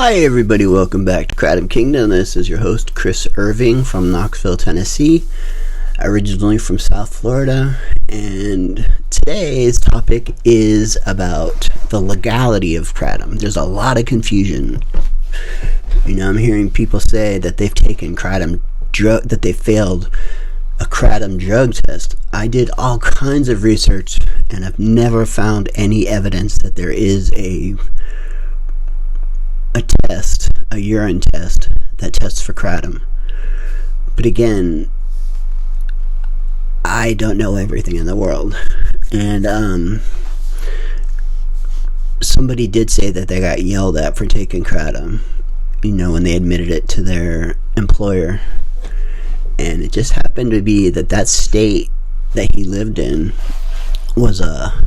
Hi everybody, welcome back to Kratom Kingdom. This is your host Chris Irving from Knoxville, Tennessee, originally from South Florida, and today's topic is about the legality of Kratom. There's a lot of confusion. I'm hearing people say that they've taken that they failed a Kratom drug test. I did all kinds of research and I've never found any evidence that there is a test, a urine test that tests for Kratom. But again, I don't know everything in the world. And somebody did say that they got yelled at for taking Kratom, when they admitted it to their employer. And it just happened to be that state that he lived in was a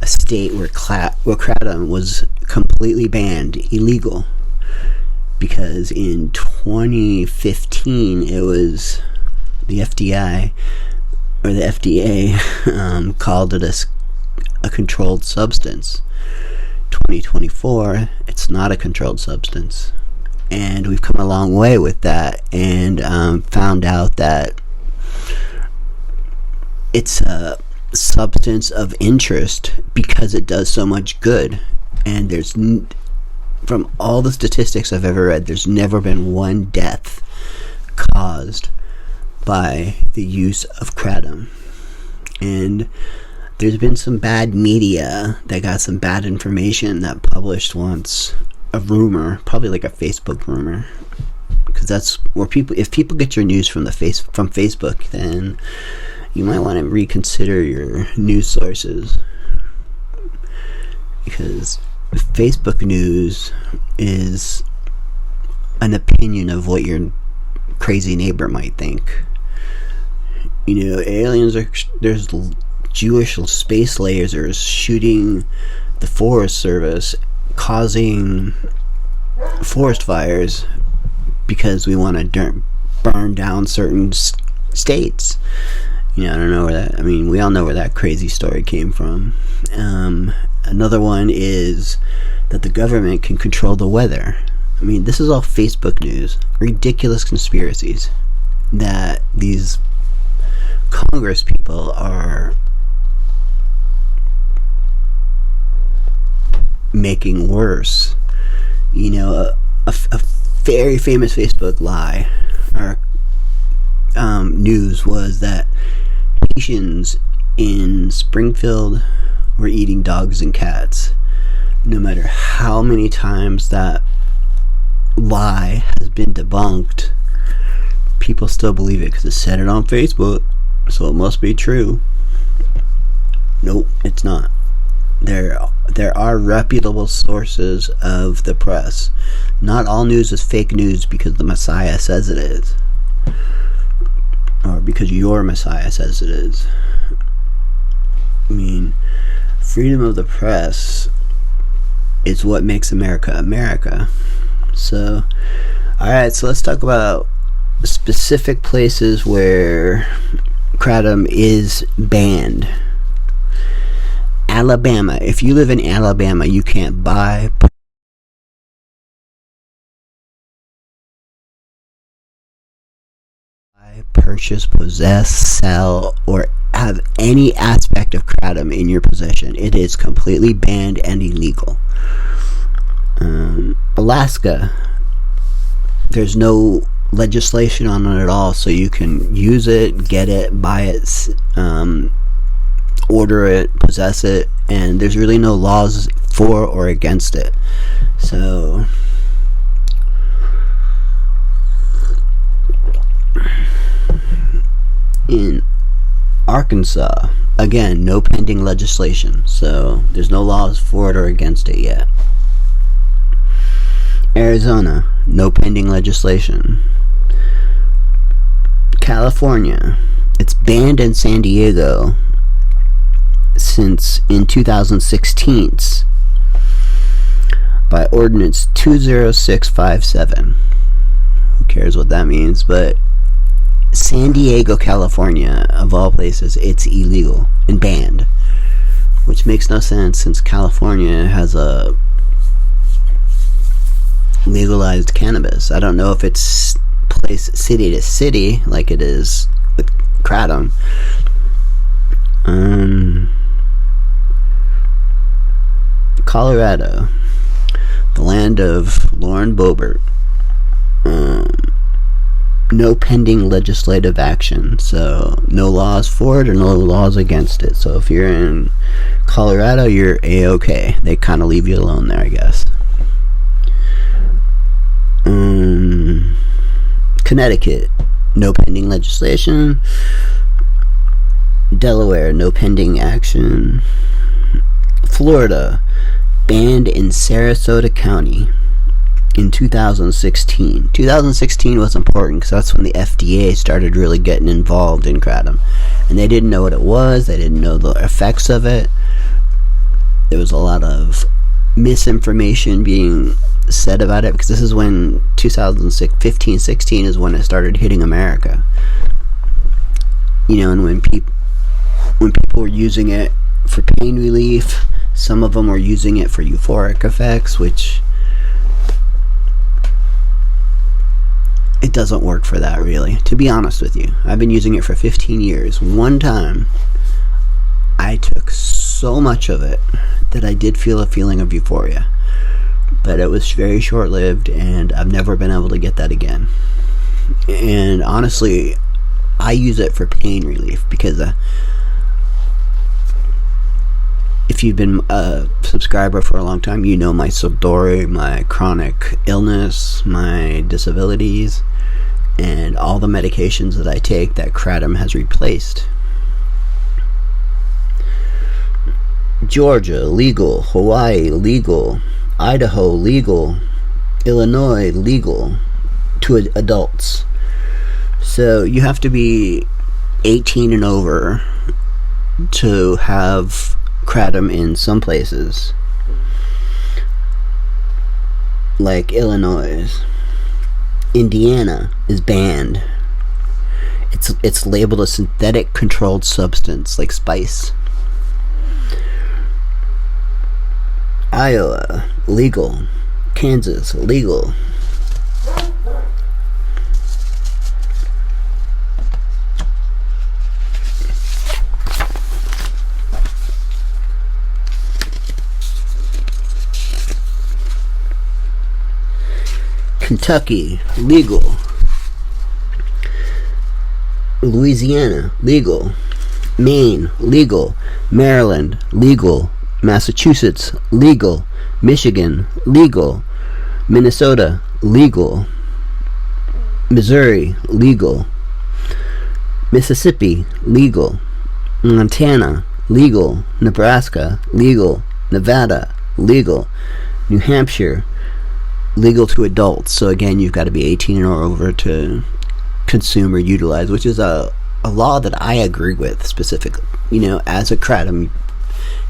state where Kratom was completely banned, illegal, because in 2015 it was the FDA called it a controlled substance. 2024 it's not a controlled substance, and we've come a long way with that, and found out that it's a substance of interest because it does so much good. And from all the statistics I've ever read, there's never been one death caused by the use of Kratom. And there's been some bad media that got some bad information that published once a rumor, probably like a Facebook rumor, because that's where if people get your news from Facebook, then you might want to reconsider your news sources, because Facebook news is an opinion of what your crazy neighbor might think. There's Jewish space lasers shooting the Forest Service, causing forest fires because we want to burn down certain states. I don't know we all know where that crazy story came from. Another one is that the government can control the weather. This is all Facebook news. Ridiculous conspiracies that these Congress people are making worse. A very famous Facebook lie or news was that Haitians in Springfield were eating dogs and cats. No matter how many times that lie has been debunked, people still believe it because it said it on Facebook, so it must be true. Nope, it's not. There are reputable sources of the press. Not all news is fake news because the Messiah says it is, or because your Messiah says it is. Freedom of the press is what makes America America. So, alright, so let's talk about specific places where Kratom is banned. Alabama. If you live in Alabama, you can't buy, purchase, possess, sell, or have any aspect of Kratom in your possession. It is completely banned and illegal. Alaska, there's no legislation on it at all, so you can use it, get it, buy it, order it, possess it, and there's really no laws for or against it. So in Arkansas, again, no pending legislation, so there's no laws for it or against it yet. Arizona, no pending legislation. California, it's banned in San Diego since in 2016 by ordinance 20657. Who cares what that means? But San Diego, California, of all places, it's illegal and banned, which makes no sense since California has a legalized cannabis. I don't know if it's place city to city like it is with Kratom. Colorado, the land of Lauren Boebert. No pending legislative action, so no laws for it or no laws against it. So if you're in Colorado, you're A-okay. They kind of leave you alone there, I guess. Connecticut, no pending legislation. Delaware, no pending action. Florida, banned in Sarasota County in 2016. 2016 was important because that's when the FDA started really getting involved in Kratom. And they didn't know what it was. They didn't know the effects of it. There was a lot of misinformation being said about it, because this is when 2015-16 is when it started hitting America. You know, and when people were using it for pain relief, some of them were using it for euphoric effects, which it doesn't work for that, really, to be honest with you. I've been using it for 15 years. One time I took so much of it that I did feel a feeling of euphoria, but it was very short-lived, and I've never been able to get that again. And honestly, I use it for pain relief because if you've been a subscriber for a long time, you know my story, my chronic illness, my disabilities, and all the medications that I take that Kratom has replaced. Georgia, legal. Hawaii, legal. Idaho, legal. Illinois, legal to adults. So you have to be 18 and over to have Kratom in some places, like Illinois. Indiana is banned. It's labeled a synthetic controlled substance, like spice. Iowa, legal. Kansas, legal. Kentucky, legal. Louisiana, legal. Maine, legal. Maryland, legal. Massachusetts, legal. Michigan, legal. Minnesota, legal. Missouri, legal. Mississippi, legal. Montana, legal. Nebraska, legal. Nevada, legal. New Hampshire, legal to adults. So again, you've got to be 18 or over to consume or utilize, which is a law that I agree with specifically. You know, as a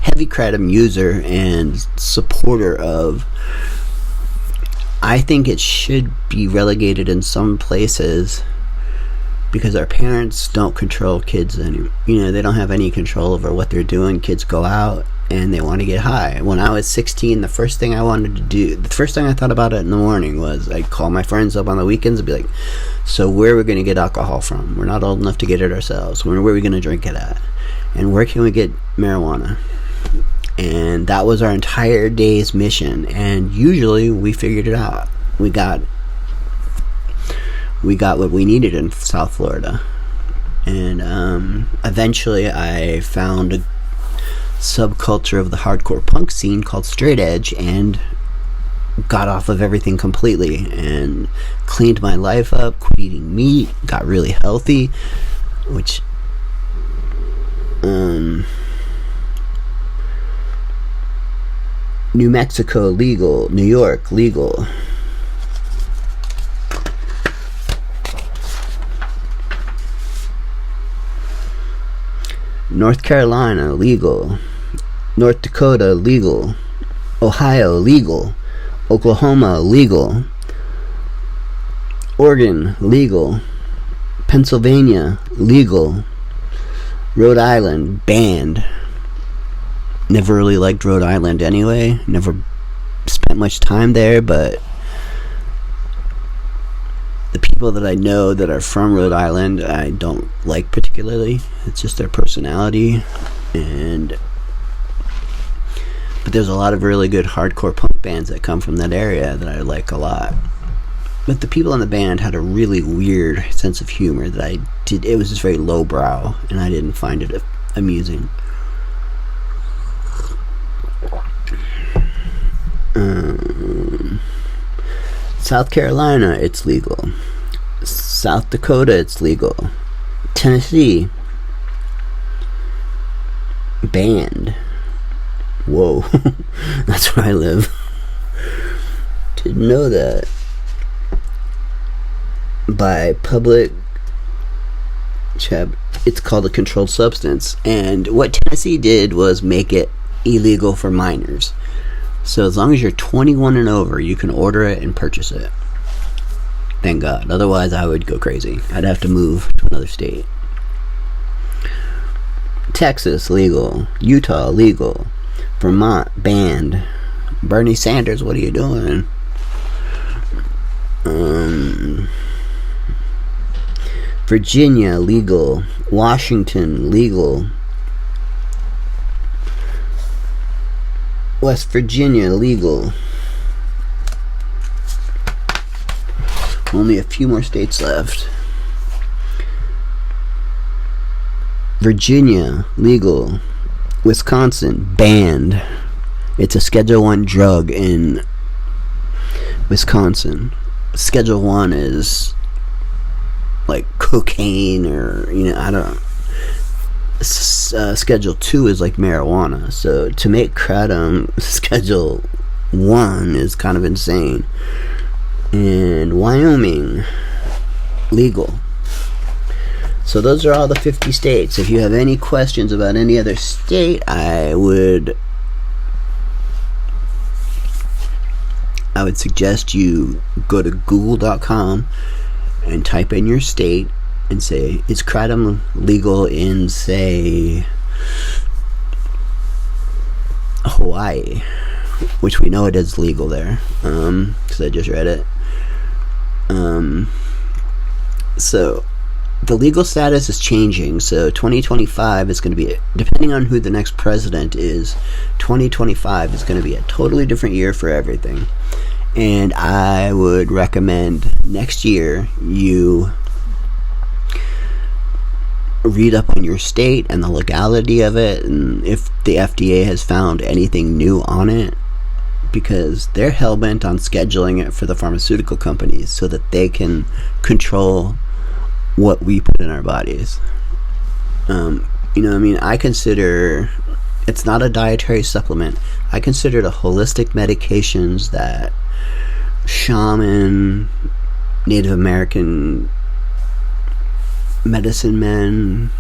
heavy Kratom user and supporter of, I think it should be relegated in some places because our parents don't control kids anymore. You know, they don't have any control over what they're doing. Kids go out and they want to get high. When I was 16, the first thing I thought about it in the morning was I'd call my friends up on the weekends and be like, so where are we going to get alcohol from? We're not old enough to get it ourselves. Where are we going to drink it at? And where can we get marijuana? And that was our entire day's mission. And usually we figured it out. We got what we needed in South Florida. And eventually I found a subculture of the hardcore punk scene called straight edge and got off of everything completely and cleaned my life up, quit eating meat, got really healthy, which New Mexico legal, New York legal. North Carolina legal. North Dakota legal. Ohio legal. Oklahoma legal. Oregon legal. Pennsylvania legal. Rhode Island banned. Never really liked Rhode Island anyway. Never spent much time there, but The people that I know that are from Rhode Island, I don't like particularly. It's just their personality. But there's a lot of really good hardcore punk bands that come from that area that I like a lot. But the people in the band had a really weird sense of humor that it was just very lowbrow, and I didn't find it amusing. South Carolina, it's legal. South Dakota, it's legal. Tennessee, banned. Whoa. That's where I live. Didn't know that. By public, it's called a controlled substance. And what Tennessee did was make it illegal for minors. So as long as you're 21 and over, you can order it and purchase it. Thank God. Otherwise, I would go crazy. I'd have to move to another state. Texas, legal. Utah, legal. Vermont, banned. Bernie Sanders, what are you doing? Virginia, legal. Washington, legal. West Virginia, legal. Only a few more states left. Virginia, legal. Wisconsin, banned. It's a Schedule 1 drug in Wisconsin. Schedule 1 is like cocaine, or, I don't. Schedule 2 is like marijuana. So to make kratom Schedule 1 is kind of insane. And Wyoming, legal. So those are all the 50 states. If you have any questions about any other state, I would suggest you go to google.com and type in your state and say, is kratom legal in, say, Hawaii? Which we know it is legal there, because I just read it. So the legal status is changing. So 2025 is going to be, depending on who the next president is, 2025 is going to be a totally different year for everything. And I would recommend next year you read up on your state and the legality of it, and if the FDA has found anything new on it, because they're hell-bent on scheduling it for the pharmaceutical companies so that they can control what we put in our bodies. I consider it's not a dietary supplement. I consider it a holistic medications that shaman, Native American medicine men,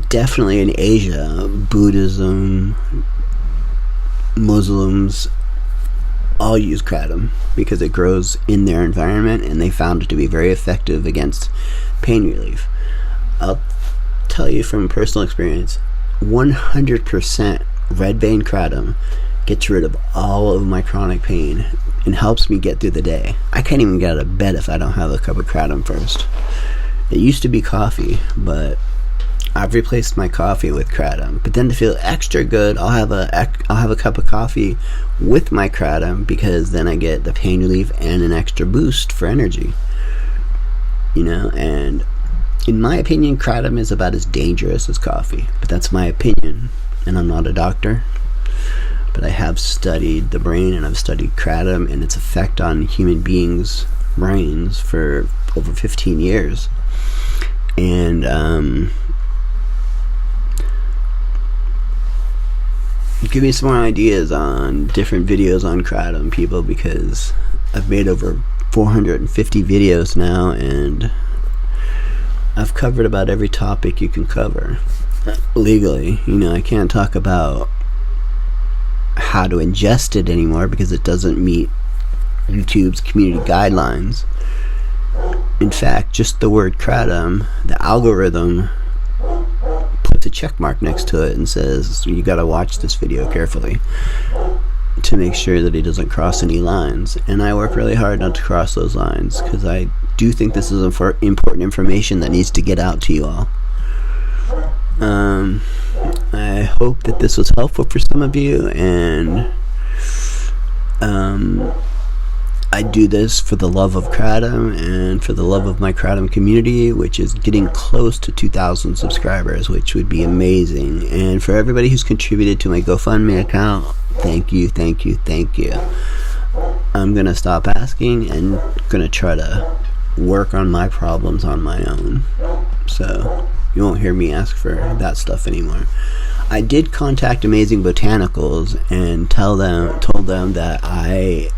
definitely in Asia, Buddhism, Muslims, all use kratom because it grows in their environment, and they found it to be very effective against pain relief. I'll tell you from personal experience, 100% red vein kratom gets rid of all of my chronic pain and helps me get through the day. I can't even get out of bed if I don't have a cup of kratom first. It used to be coffee, but I've replaced my coffee with kratom. But then to feel extra good, I'll have a cup of coffee with my kratom, because then I get the pain relief and an extra boost for energy. And in my opinion, kratom is about as dangerous as coffee. But that's my opinion, and I'm not a doctor. But I have studied the brain, and I've studied kratom and its effect on human beings' brains for over 15 years. And give me some more ideas on different videos on kratom, people, because I've made over 450 videos now, and I've covered about every topic you can cover legally. I can't talk about how to ingest it anymore because it doesn't meet YouTube's community guidelines. In fact, just the word kratom, the algorithm puts a check mark next to it and says you gotta watch this video carefully. to make sure that he doesn't cross any lines. And I work really hard not to cross those lines, because I do think this is important information that needs to get out to you all. I hope that this was helpful for some of you, and I do this for the love of Kratom and for the love of my Kratom community, which is getting close to 2,000 subscribers, which would be amazing. And for everybody who's contributed to my GoFundMe account, thank you, thank you, thank you. I'm going to stop asking and going to try to work on my problems on my own. So you won't hear me ask for that stuff anymore. I did contact Amazing Botanicals and told them that I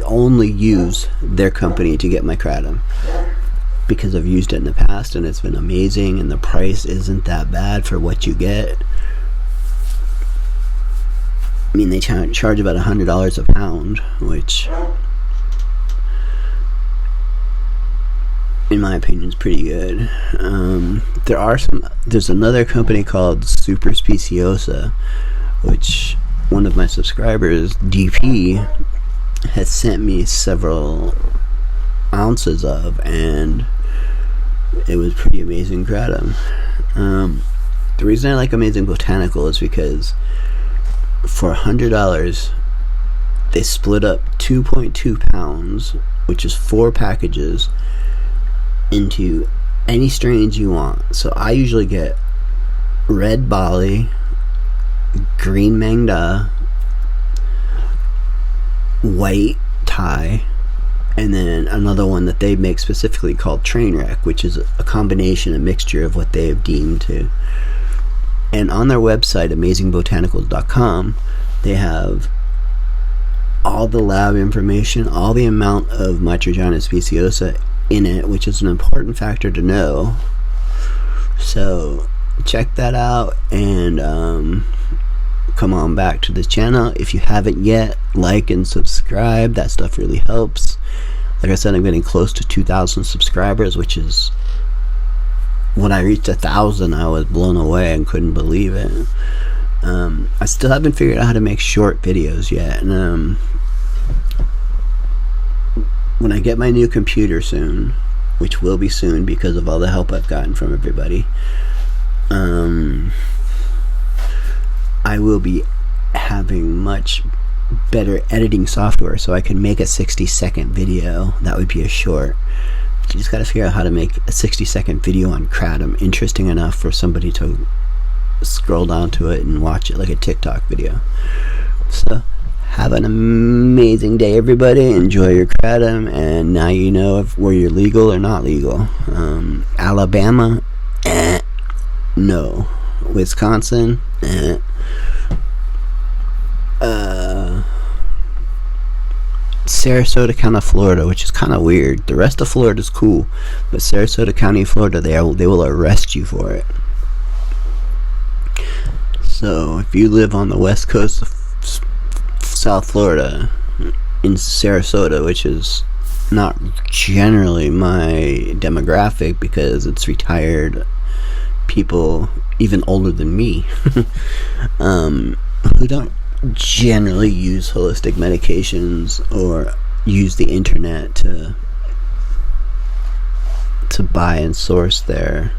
only use their company to get my Kratom, because I've used it in the past and it's been amazing, and the price isn't that bad for what you get. I mean, they charge about $100 a pound, which in my opinion is pretty good. There's another company called Super Speciosa, which one of my subscribers, DP, has sent me several ounces of, and it was pretty amazing Kratom. The reason I like Amazing Botanical is because for $100 they split up 2.2 pounds, which is 4 packages, into any strains you want. So I usually get red Bali, green Mangda, white Thai, and then another one that they make specifically called Trainwreck, which is a combination, a mixture of what they have deemed to. And on their website, amazingbotanicals.com, they have all the lab information, all the amount of Mitragyna speciosa in it, which is an important factor to know. So check that out, and come on back to this channel. If you haven't yet, like and subscribe. That stuff really helps. Like I said, I'm getting close to 2,000 subscribers, which is, when I reached 1,000 I was blown away and couldn't believe it. I still haven't figured out how to make short videos yet, and when I get my new computer soon, which will be soon because of all the help I've gotten from everybody, I will be having much better editing software, so I can make a 60-second video. That would be a short. You just gotta figure out how to make a 60-second video on Kratom interesting enough for somebody to scroll down to it and watch it like a TikTok video. So have an amazing day, everybody. Enjoy your Kratom, and now you know where you're legal or not legal. Alabama, no. Wisconsin, Sarasota County, Florida, which is kind of weird. The rest of Florida is cool, but Sarasota County, Florida, they will arrest you for it. So if you live on the west coast of South Florida, in Sarasota, which is not generally my demographic because it's retired people, even older than me, who don't generally use holistic medications or use the internet to buy and source their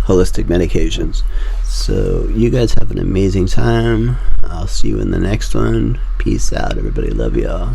holistic medications. So you guys have an amazing time. I'll see you in the next one. Peace out, everybody. Love y'all.